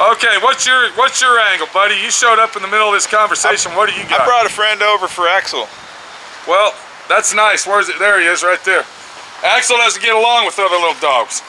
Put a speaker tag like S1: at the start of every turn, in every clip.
S1: Okay, what's your angle, buddy? You showed up in the middle of this conversation. What do you got?
S2: I brought a friend over for Axel.
S1: Well, that's nice. Where's it? There he is, right there. Axel doesn't get along with other little dogs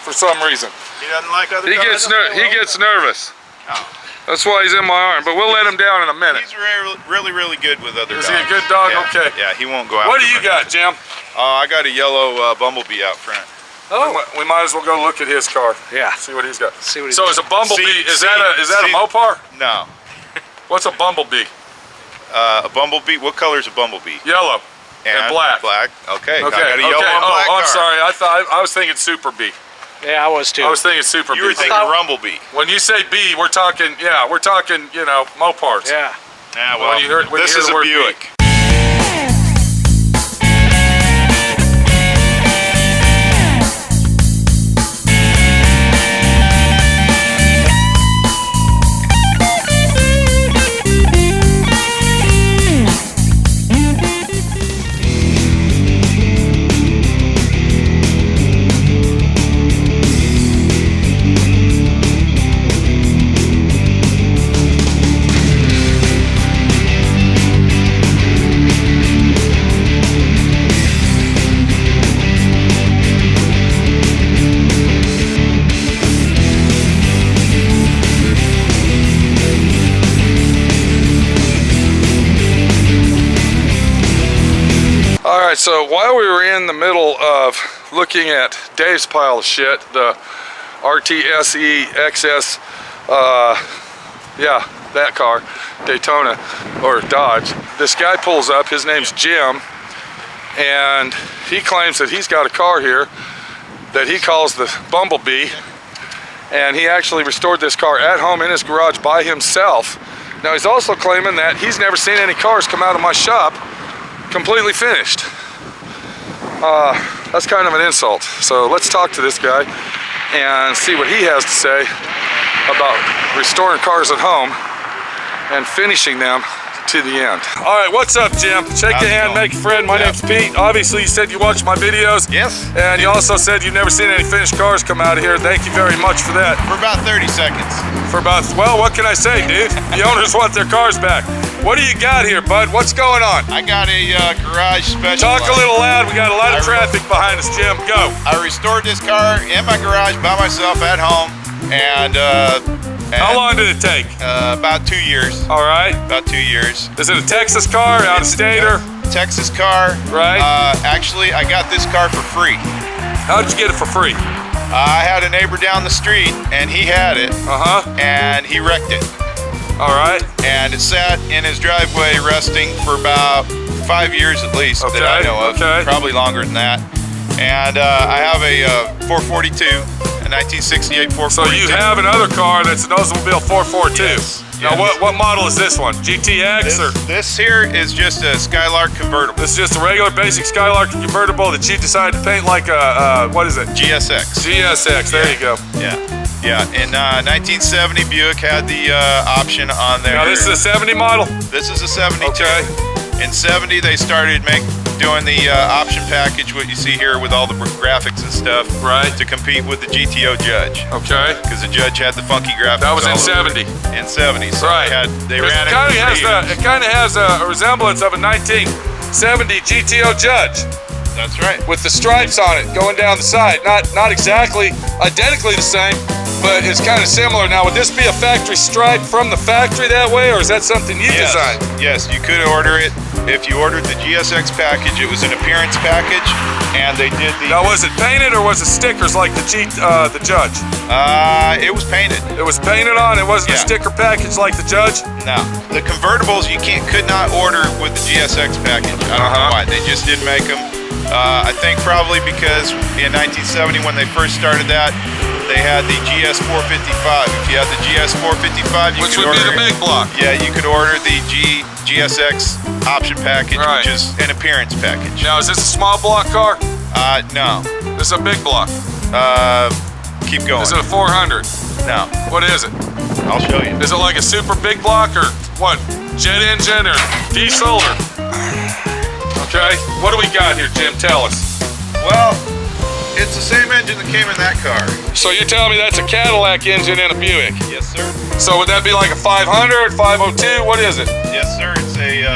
S1: for some reason.
S2: He doesn't like other dogs?
S1: He gets nervous.
S2: Oh.
S1: That's why he's in my arm, but we'll let him down in a minute.
S2: He's really good with other dogs.
S1: Is he a good dog?
S2: Yeah.
S1: Okay.
S2: Yeah, he won't go out.
S1: What do you got, Jim?
S2: I got a yellow Bumblebee out front.
S1: Oh. We might as well go look at his car.
S3: Yeah.
S1: See what he's got.
S3: See what he's
S1: so is a Bumblebee, is that a Mopar?
S2: No.
S1: What's a Bumblebee?
S2: A Bumblebee, what color is a Bumblebee?
S1: Yellow and black.
S2: Black, okay.
S1: Okay,
S2: I got a yellow and black
S1: I'm
S2: car.
S1: sorry, I was thinking Super Bee.
S3: Yeah, I was too.
S1: I was thinking Super Bee.
S2: You were thinking Rumblebee.
S1: When you say B, we're talking, you know, Mopars.
S3: Yeah.
S2: Yeah, well, this is a Buick.
S1: Alright, so while we were in the middle of looking at Dave's pile of shit, the RTSE XS, yeah, that car, Daytona, or Dodge, this guy pulls up, his name's Jim, and he claims that he's got a car here that he calls the Bumblebee, and he actually restored this car at home in his garage by himself. Now he's also claiming that he's never seen any cars come out of my shop completely finished. That's kind of an insult. So let's talk to this guy and see what he has to say about restoring cars at home and finishing them to the end. All right, what's up, Jim? Shake the hand, make a friend. My name's Pete. Obviously, you said you watch my videos.
S2: Yes.
S1: And you also said you've never seen any finished cars come out of here. Thank you very much for that.
S2: For about 30 seconds.
S1: For about, well, what can I say, dude? The owners want their cars back. What do you got here, bud? What's going on?
S2: I got a garage special.
S1: Talk a little loud. We got a lot of traffic behind us, Jim. Go.
S2: I restored this car in my garage by myself at home, and
S1: how long did it take?
S2: About 2 years.
S1: All right.
S2: About 2 years.
S1: Is it a Texas car, out of state, or?
S2: Texas car.
S1: Right.
S2: Actually, I got this car for free.
S1: How did you get it for free?
S2: I had a neighbor down the street, and he had it. And he wrecked it.
S1: All right.
S2: And it sat in his driveway resting for about 5 years at least that I know of.
S1: Okay.
S2: Probably longer than that. And I have a 442, a 1968 442.
S1: So you have another car that's an Oldsmobile 442.
S2: Yes.
S1: Now what model is this one? GTX or?
S2: This here is just a Skylark convertible.
S1: This is just a regular basic Skylark convertible that you decided to paint like a, what is it?
S2: GSX.
S1: GSX, there you go.
S2: Yeah. Yeah, in 1970, Buick had the option on there.
S1: Now this is a 70 model?
S2: This is a 72.
S1: Okay.
S2: In 70, they started doing the option package, what you see here with all the graphics and stuff.
S1: Right.
S2: To compete with the GTO Judge.
S1: Okay.
S2: Because the Judge had the funky graphics.
S1: That was in 70.
S2: In 70, so
S1: right.
S2: they ran it.
S1: It kind of has a resemblance of a 1970 GTO Judge.
S2: That's right.
S1: With the stripes on it going down the side. Not exactly identically the same, but it's kind of similar. Now, would this be a factory stripe from the factory that way, or is that something you designed?
S2: Yes, you could order it. If you ordered the GSX package, it was an appearance package, and they did the...
S1: Now, was it painted or was it stickers like the Judge?
S2: It was painted.
S1: It was painted on? It wasn't a sticker package like the Judge?
S2: No. The convertibles you could not order with the GSX package. I don't know why. They just didn't make them. I think probably because in 1970 when they first started that, they had the GS 455. If you had the GS 455, you
S1: which
S2: could
S1: would
S2: order
S1: be the big block.
S2: Yeah, you could order the GSX option package, which is an appearance package.
S1: Now, is this a small block car?
S2: No.
S1: This is a big block.
S2: Keep going.
S1: Is it a 400?
S2: No.
S1: What is it?
S2: I'll show you.
S1: Is it like a super big block or what? Jet engine or diesel or? Okay. What do we got here, Jim? Tell us.
S2: Well, It's the same engine that came in that car.
S1: So you're telling me that's a Cadillac engine in a Buick?
S2: Yes, sir.
S1: So would that be like a 500, 502? What is it?
S2: Yes, sir. It's a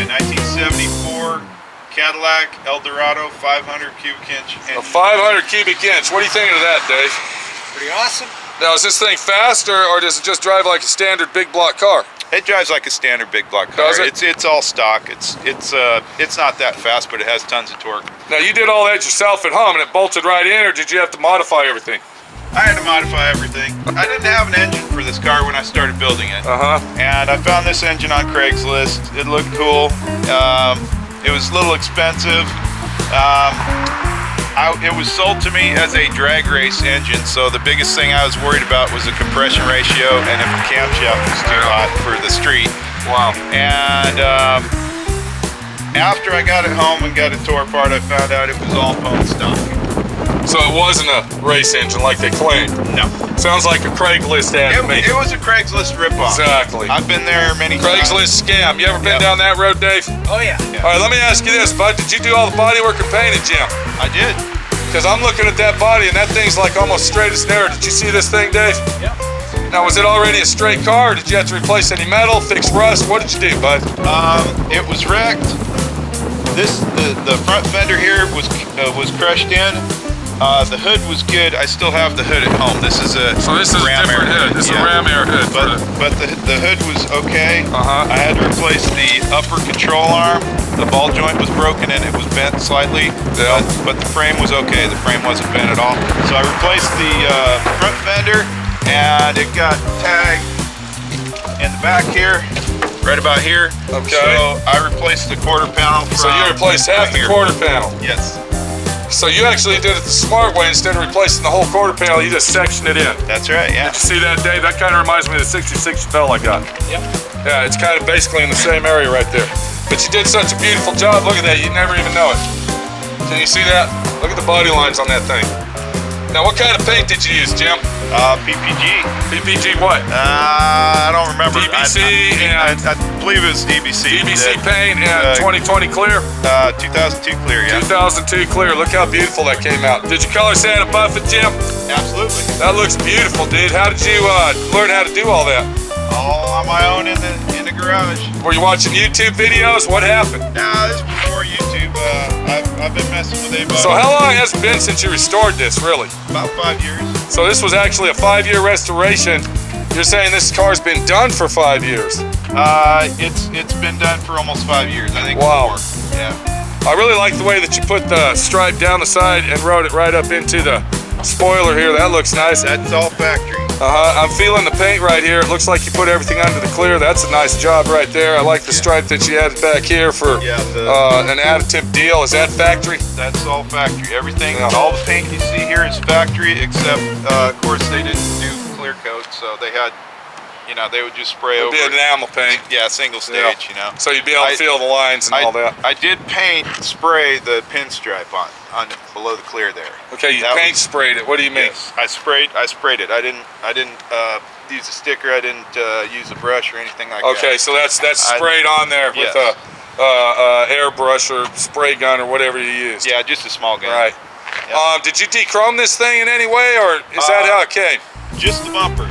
S2: 1974 Cadillac Eldorado 500 cubic inch engine.
S1: A 500 cubic inch. What are you thinking of that, Dave?
S3: Pretty awesome.
S1: Now, is this thing faster, or does it just drive like a standard big block car?
S2: It drives like a standard big block car.
S1: Does it?
S2: It's all stock. It's not that fast, but it has tons of torque.
S1: Now, you did all that yourself at home, and it bolted right in, or did you have to modify everything?
S2: I had to modify everything. I didn't have an engine for this car when I started building it. And I found this engine on Craigslist. It looked cool. It was a little expensive. It was sold to me as a drag race engine, so the biggest thing I was worried about was the compression ratio and if the camshaft was too hot for the street.
S1: Wow.
S2: And after I got it home and got it tore apart, I found out it was all bone stock.
S1: So it wasn't a race engine like they claimed?
S2: No.
S1: Sounds like a Craigslist ad to me.
S2: It was a Craigslist ripoff.
S1: Exactly.
S2: I've been there many times.
S1: Craigslist scam. You ever been
S2: Yep.
S1: down that road, Dave?
S3: Oh yeah.
S1: All right, let me ask you this, bud. Did you do all the body work and painting, Jim?
S2: I did.
S1: Because I'm looking at that body, and that thing's like almost straight as an arrow. Did you see this thing, Dave?
S3: Yep.
S1: Now, was it already a straight car? Or did you have to replace any metal, fix rust? What did you do, bud?
S2: It was wrecked. The front fender here was crushed in. The hood was good. I still have the hood at home. This is a
S1: So this is a
S2: Ram
S1: different
S2: Air
S1: hood. This is
S2: yeah.
S1: a Ram Air hood.
S2: But the hood was okay.
S1: Uh-huh.
S2: I had to replace the upper control arm. The ball joint was broken and it was bent slightly.
S1: Yeah.
S2: But the frame was okay. The frame wasn't bent at all. So I replaced the front fender and it got tagged in the back here, right about here.
S1: Okay.
S2: So I replaced the quarter panel.
S1: So you replaced half the quarter panel.
S2: Yes.
S1: So you actually did it the smart way. Instead of replacing the whole quarter panel, you just sectioned it in.
S2: That's right, yeah.
S1: Did you see that, Dave? That kind of reminds me of the 66 Chevelle I got.
S3: Yep.
S1: Yeah, it's kind of basically in the same area right there. But you did such a beautiful job. Look at that. You'd never even know it. Can you see that? Look at the body lines on that thing. Now, what kind of paint did you use, Jim?
S2: PPG.
S1: PPG what?
S2: I don't remember.
S1: DBC
S2: I believe it was DBC.
S1: DBC paint and 2020 clear?
S2: 2002 clear, yeah.
S1: 2002 clear. Look how beautiful that came out. Did you color sand and buff it, Jim?
S2: Absolutely.
S1: That looks beautiful, dude. How did you learn how to do all that?
S2: All on my own in the garage.
S1: Were you watching YouTube videos? What happened?
S2: Nah, this is before YouTube. I've been messing with it.
S1: So how long has it been since you restored this, really?
S2: About 5 years.
S1: So this was actually a 5-year restoration. You're saying this car's been done for 5 years?
S2: It's been done for almost 5 years. I think.
S1: Wow.
S2: 4. Yeah.
S1: I really like the way that you put the stripe down the side and wrote it right up into the spoiler here. That looks nice.
S2: That's all factory.
S1: I'm feeling the paint right here. It looks like you put everything under the clear. That's a nice job right there. I like the stripe that you added back here for an additive deal. Is that factory?
S2: That's all factory. Everything,
S1: Yeah.
S2: all the paint you see here is factory, except of course they didn't do clear coat, so they had, they would just spray
S1: It'd
S2: over.
S1: be an enamel paint.
S2: Yeah, single stage,
S1: So you'd be able to feel the lines and all that.
S2: I did spray the pinstripe on below the clear there.
S1: Okay, you
S2: That
S1: paint sprayed it. What do you mean?
S2: Yes, I sprayed it. I didn't use a sticker. I didn't use a brush or anything like that.
S1: Okay, so that's sprayed on there with
S2: Yes.
S1: a airbrush or spray gun or whatever you use.
S2: Yeah, just a small gun.
S1: Right.
S2: Yep.
S1: Did you dechrome this thing in any way, or is that how it came?
S2: Just the bumpers.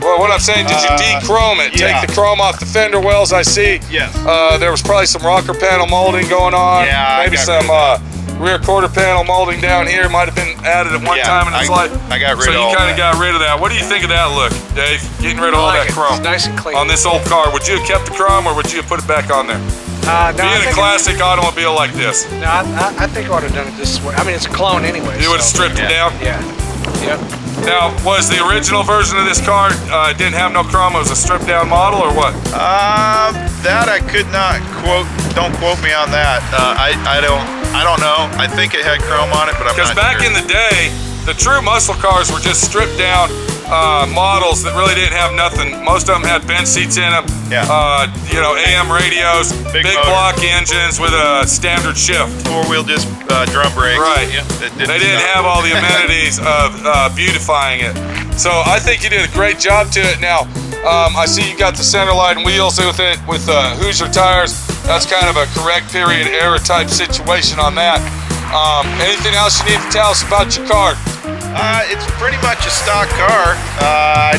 S1: Well, what I'm saying, did you dechrome it?
S2: yeah.
S1: Take the chrome off the fender wells, I see.
S2: Yes.
S1: There was probably some rocker panel molding going on.
S2: Yeah,
S1: Maybe
S2: I got
S1: some rear quarter panel molding down here. Might have been added at one time in its life.
S2: I got rid
S1: So
S2: of
S1: you
S2: all
S1: kind of
S2: that.
S1: got rid of that. What do you think of that look, Dave? Getting rid of all that chrome.
S3: It's nice and clean.
S1: On this old car, would you have kept the chrome or would you have put it back on there?
S3: No,
S1: Being a classic automobile like this,
S3: No, I think I would have done it this way. I mean, it's a clone anyway.
S1: you would have stripped it down?
S3: Yeah. Yep.
S1: Now, was the original version of this car didn't have no chrome? It was a stripped down model or what?
S2: That I could not quote. Don't quote me on that. I don't know. I think it had chrome on it, but I'm not
S1: Because back
S2: sure.
S1: in the day, the true muscle cars were just stripped down models that really didn't have nothing. Most of them had bench seats in them.
S2: Yeah.
S1: AM radios, big
S2: motor.
S1: block engines with a standard shift.
S2: Four-wheel disc drum brakes.
S1: Right.
S2: That
S1: They didn't have all the amenities of beautifying it. So I think you did a great job to it. Now, I see you got the centerline wheels with it with Hoosier tires. That's kind of a correct period error type situation on that. Anything else you need to tell us about your car?
S2: It's pretty much a stock car.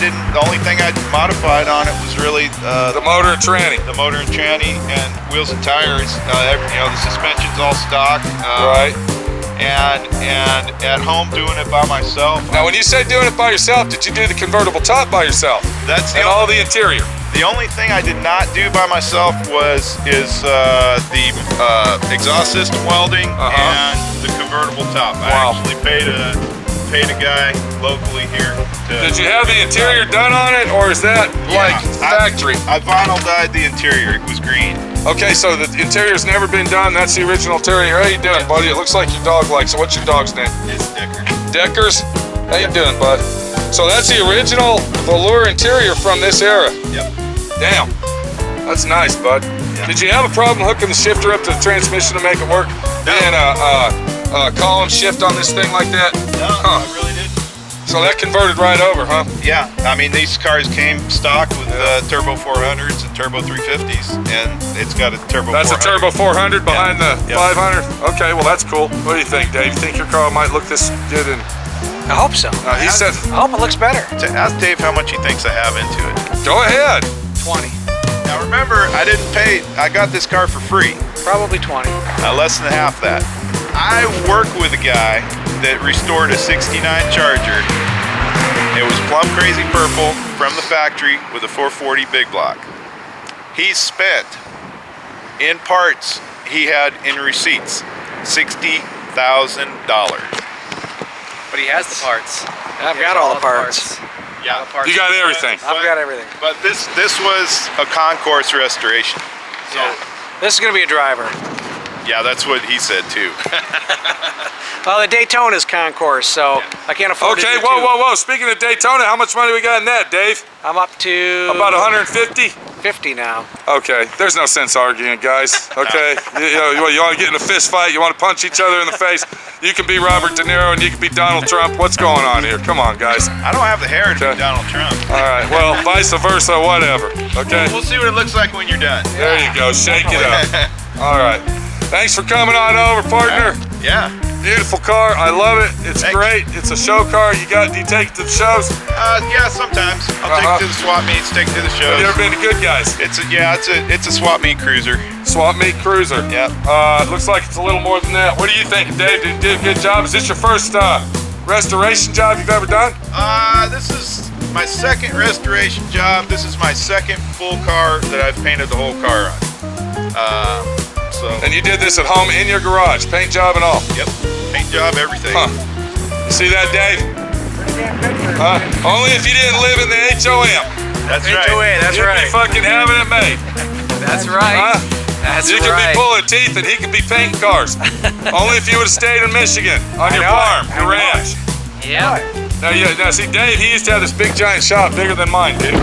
S2: The only thing I modified on it was really
S1: The motor and tranny.
S2: the motor and tranny and wheels and tires. The suspension's all stock.
S1: Right.
S2: And at home doing it by myself.
S1: Now, when you say doing it by yourself, did you do the convertible top by yourself?
S2: That's
S1: And all the interior?
S2: The only thing I did not do by myself is the exhaust system welding and the convertible top.
S1: Wow.
S2: I actually paid a guy locally here to.
S1: Did you have the interior done on it, or is that like factory?
S2: I vinyl dyed the interior. It was green.
S1: Okay, so the interior's never been done. That's the original interior. How you doing, buddy? It looks like your dog likes it. What's your dog's name?
S2: It's Decker.
S1: Deckers? How you doing, bud? So that's the original velour interior from this era.
S2: Yep.
S1: Damn, that's nice, bud.
S2: Yeah.
S1: Did you have a problem hooking the shifter up to the transmission to make it work?
S2: No.
S1: Being a column shift on this thing like that?
S2: No,
S1: Huh.
S2: I really didn't.
S1: So that converted right over, huh?
S2: Yeah, I mean these cars came stock with turbo 400s and turbo 350s, and it's got a turbo.
S1: That's
S2: 400.
S1: a turbo 400 behind the
S2: Yep.
S1: 500. Okay, well that's cool. What do you think, Dave? You think your car might look this good? And
S3: I hope so.
S1: he said,
S3: I hope it looks better.
S2: To ask Dave how much he thinks I have into it.
S1: go ahead.
S3: 20.
S2: Now remember, I didn't pay. I got this car for free.
S3: Probably 20.
S2: Less than half that. I work with a guy that restored a '69 Charger. It was plum crazy purple from the factory with a 440 big block. He spent in parts he had in receipts $60,000.
S4: But he has the parts.
S3: I've got all the parts.
S2: Yeah,
S1: You got everything.
S3: I've got everything.
S2: But this was a concourse restoration. So
S3: This is going to be a driver.
S2: yeah, that's what he said too.
S3: Well, the Daytona's concourse, so I can't afford
S1: Okay,
S3: to do
S1: whoa,
S3: two.
S1: whoa, whoa. Speaking of Daytona, how much money we got in that, Dave?
S3: I'm up to
S1: About 150?
S3: 50 now.
S1: Okay, there's no sense arguing, guys. Okay, you want to get in a fist fight? You want to punch each other in the face? You can be Robert De Niro and you can be Donald Trump. What's going on here? Come on, guys.
S2: I don't have the hair to
S1: Okay.
S2: be Donald Trump.
S1: All right, well, vice versa, whatever. Okay,
S2: We'll see what it looks like when you're done.
S1: there you go. Shake it up. All right. Thanks for coming on over, partner.
S2: Yeah.
S1: Beautiful car. I love it. It's
S2: Thanks.
S1: great. It's a show car. Do you take it to the shows?
S2: Yeah, sometimes. I'll take it to the swap meets, take it to the shows.
S1: Have you ever been to Good Guys?
S2: It's a swap meet cruiser.
S1: Swap Meet Cruiser.
S2: Yep.
S1: Looks like it's a little more than that. What do you think, Dave? Did you do a good job? Is this your first restoration job you've ever done?
S2: This is my second restoration job. This is my second full car that I've painted the whole car on.
S1: And you did this at home in your garage, paint job and all?
S2: Yep. Paint job, everything.
S1: Huh. You see that, Dave? Only if you didn't live in the HOM.
S2: That's right.
S3: HOA, that's
S1: You'd
S3: right.
S1: be fucking having it made.
S4: That's right.
S1: Huh?
S4: That's
S1: You could
S4: right.
S1: be pulling teeth and he could be painting cars. Only if you would have stayed in Michigan on your farm, your ranch.
S4: Yeah.
S1: Now see, Dave, he used to have this big giant shop bigger than mine, dude.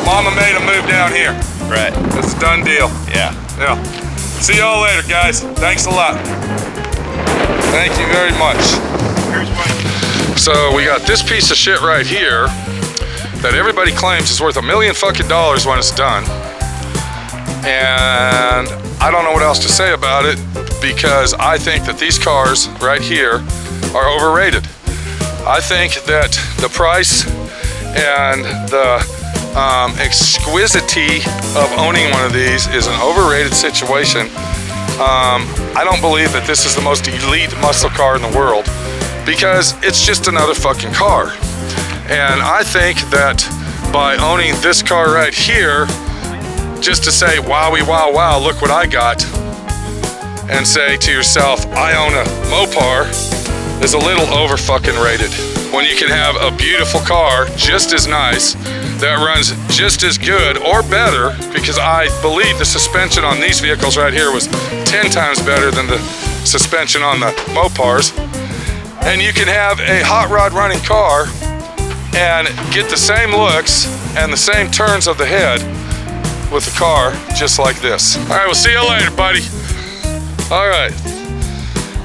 S1: Mama made him move down here.
S2: Right.
S1: It's a done deal.
S2: Yeah.
S1: Yeah. See y'all later, guys. Thanks a lot. Thank you very much.
S2: Here's one.
S1: So we got this piece of shit right here that everybody claims is worth $1 million fucking when it's done. And I don't know what else to say about it because I think that these cars right here are overrated. I think that the price and the exquisity of owning one of these is an overrated situation. I don't believe that this is the most elite muscle car in the world because it's just another fucking car. And I think that by owning this car right here, just to say, wowie, wow, wow, look what I got, and say to yourself, I own a Mopar, is a little over fucking rated. When you can have a beautiful car, just as nice, that runs just as good or better, because I believe the suspension on these vehicles right here was 10 times better than the suspension on the Mopars. And you can have a hot rod running car and get the same looks and the same turns of the head with a car just like this. All right, we'll see you later, buddy. All right,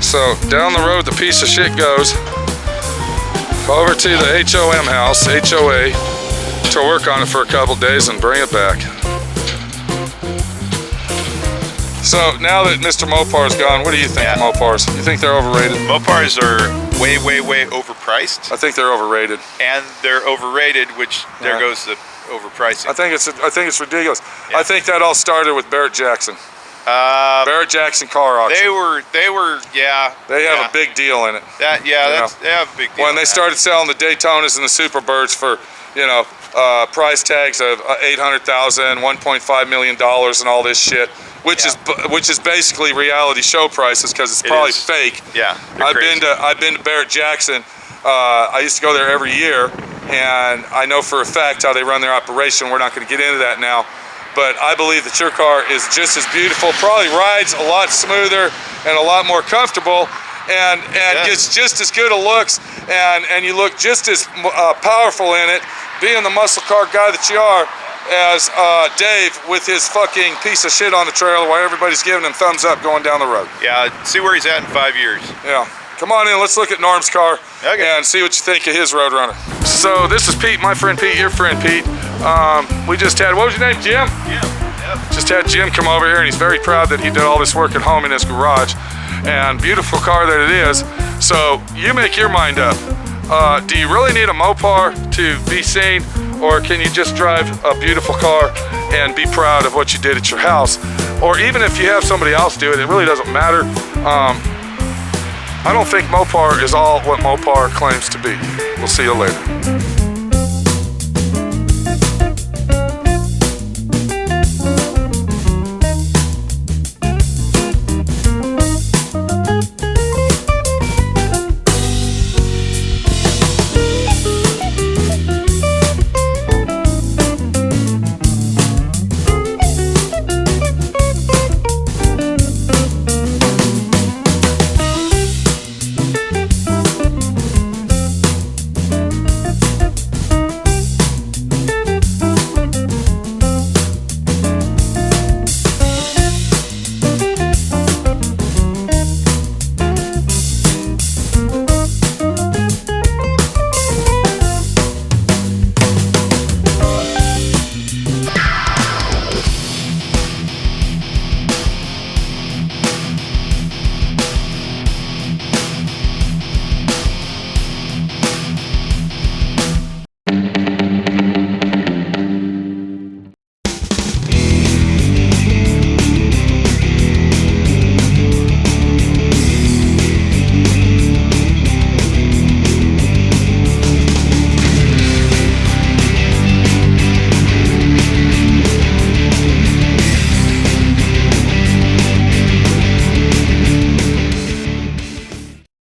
S1: so down the road the piece of shit goes over to the HOM house, HOA, to work on it for a couple days and bring it back. So now that Mr. Mopar's gone, what do you think of Mopars? You think they're overrated?
S2: Mopars are way overpriced,
S1: I think they're overrated.
S2: and they're overrated, which there
S1: Yeah.
S2: goes the overpricing.
S1: I think it's ridiculous. I think that all started with Barrett Jackson. Barrett Jackson car auction.
S2: They were, yeah.
S1: They have a big deal in it.
S2: They have a big deal.
S1: When they started selling the Daytonas and the Superbirds for, price tags of $800,000, $1.5 million, and all this shit, which is basically reality show prices because it's probably fake.
S2: Yeah,
S1: I've been to Barrett Jackson. I used to go there every year, and I know for a fact how they run their operation. We're not going to get into that now. But I believe that your car is just as beautiful, probably rides a lot smoother and a lot more comfortable, and gets just as good a looks, and you look just as powerful in it, being the muscle car guy that you are, as Dave with his fucking piece of shit on the trailer while everybody's giving him thumbs up going down the road.
S2: Yeah, see where he's at in 5 years.
S1: Yeah. Come on in, let's look at Norm's car and see what you think of his Roadrunner. So this is Pete, my friend Pete, your friend Pete. We just had, what was your name, Jim? Just had Jim come over here, and he's very proud that he did all this work at home in his garage. And beautiful car that it is. So you make your mind up. Do you really need a Mopar to be seen, or can you just drive a beautiful car and be proud of what you did at your house? Or even if you have somebody else do it, it really doesn't matter. I don't think Mopar is all what Mopar claims to be. We'll see you later.